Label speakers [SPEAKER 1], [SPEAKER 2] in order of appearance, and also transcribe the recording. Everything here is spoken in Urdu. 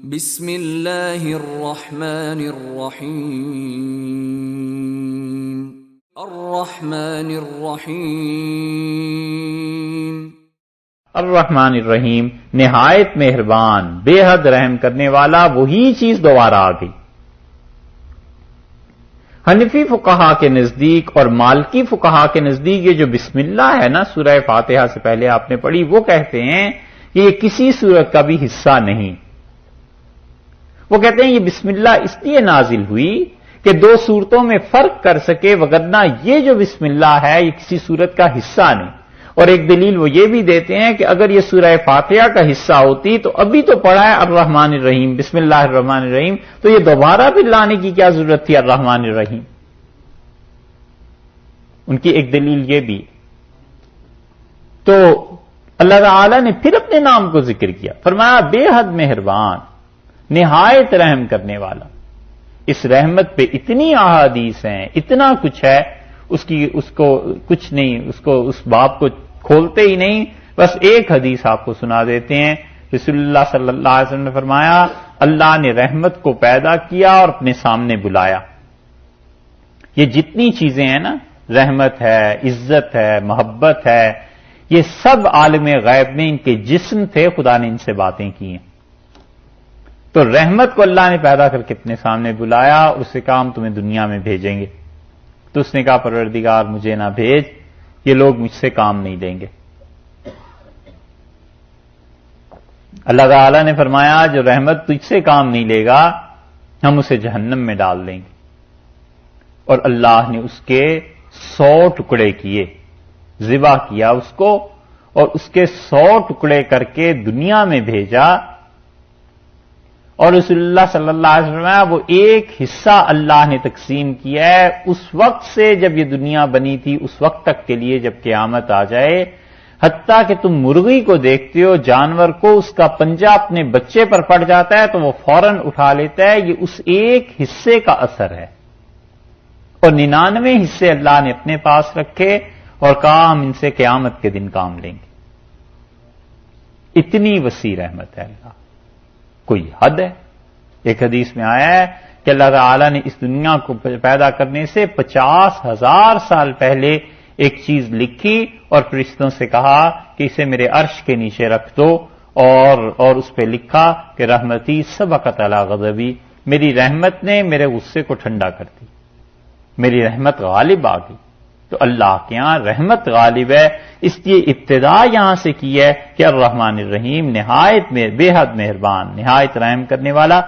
[SPEAKER 1] بسم اللہ الرحمن الرحیم الرحمن الرحیم
[SPEAKER 2] الرحمن الرحیم نہایت مہربان بے حد رحم کرنے والا. وہی چیز دوبارہ آ گئی. حنفی فقہا کے نزدیک اور مالکی فقہا کے نزدیک یہ جو بسم اللہ ہے نا سورہ فاتحہ سے پہلے آپ نے پڑھی، وہ کہتے ہیں کہ یہ کسی سورت کا بھی حصہ نہیں. وہ کہتے ہیں یہ بسم اللہ اس لیے نازل ہوئی کہ دو صورتوں میں فرق کر سکے، وگرنہ یہ جو بسم اللہ ہے یہ کسی صورت کا حصہ نہیں. اور ایک دلیل وہ یہ بھی دیتے ہیں کہ اگر یہ سورہ فاتحہ کا حصہ ہوتی تو ابھی تو پڑھا ہے الرحمن الرحیم، بسم اللہ الرحمن الرحیم، تو یہ دوبارہ پھر لانے کی کیا ضرورت تھی الرحمن الرحیم. ان کی ایک دلیل یہ بھی. تو اللہ تعالی نے پھر اپنے نام کو ذکر کیا، فرمایا بے حد مہربان نہایت رحم کرنے والا. اس رحمت پہ اتنی احادیث ہیں، اتنا کچھ ہے، اس کو کچھ نہیں، اس باب کو کھولتے ہی نہیں. بس ایک حدیث آپ کو سنا دیتے ہیں. رسول اللہ صلی اللہ علیہ وسلم نے فرمایا اللہ نے رحمت کو پیدا کیا اور اپنے سامنے بلایا. یہ جتنی چیزیں ہیں نا، رحمت ہے، عزت ہے، محبت ہے، یہ سب عالم غیب میں ان کے جسم تھے، خدا نے ان سے باتیں کی ہیں. تو رحمت کو اللہ نے پیدا کر کے اپنے سامنے بلایا، اسے کہا ہم تمہیں دنیا میں بھیجیں گے. تو اس نے کہا پروردگار مجھے نہ بھیج، یہ لوگ مجھ سے کام نہیں لیں گے. اللہ تعالی نے فرمایا جو رحمت تجھ سے کام نہیں لے گا ہم اسے جہنم میں ڈال دیں گے. اور اللہ نے اس کے 100 ٹکڑے کیے، ذبح کیا اس کو اور اس کے 100 ٹکڑے کر کے دنیا میں بھیجا. اور رسول اللہ صلی اللہ علیہ وسلم وہ ایک حصہ اللہ نے تقسیم کیا ہے اس وقت سے جب یہ دنیا بنی تھی اس وقت تک کے لیے جب قیامت آ جائے. حتیٰ کہ تم مرغی کو دیکھتے ہو، جانور کو اس کا پنجہ اپنے بچے پر پڑ جاتا ہے تو وہ فوراً اٹھا لیتا ہے، یہ اس ایک حصے کا اثر ہے. اور 99 حصے اللہ نے اپنے پاس رکھے اور کہا ہم ان سے قیامت کے دن کام لیں گے. اتنی وسیع رحمت ہے اللہ، کوئی حد ہے. ایک حدیث میں آیا ہے کہ اللہ تعالیٰ نے اس دنیا کو پیدا کرنے سے 50,000 سال پہلے ایک چیز لکھی اور فرشتوں سے کہا کہ اسے میرے عرش کے نیچے رکھ دو، اور اس پہ لکھا کہ رحمتی سبقت علی غضبی، میری رحمت نے میرے غصے کو ٹھنڈا کر دی، میری رحمت غالب آ گئی. تو اللہ کے یہاں رحمت غالب ہے، اس لیے ابتدا یہاں سے کی ہے کہ الرحمن الرحیم نہایت بے حد مہربان، نہایت رحم کرنے والا.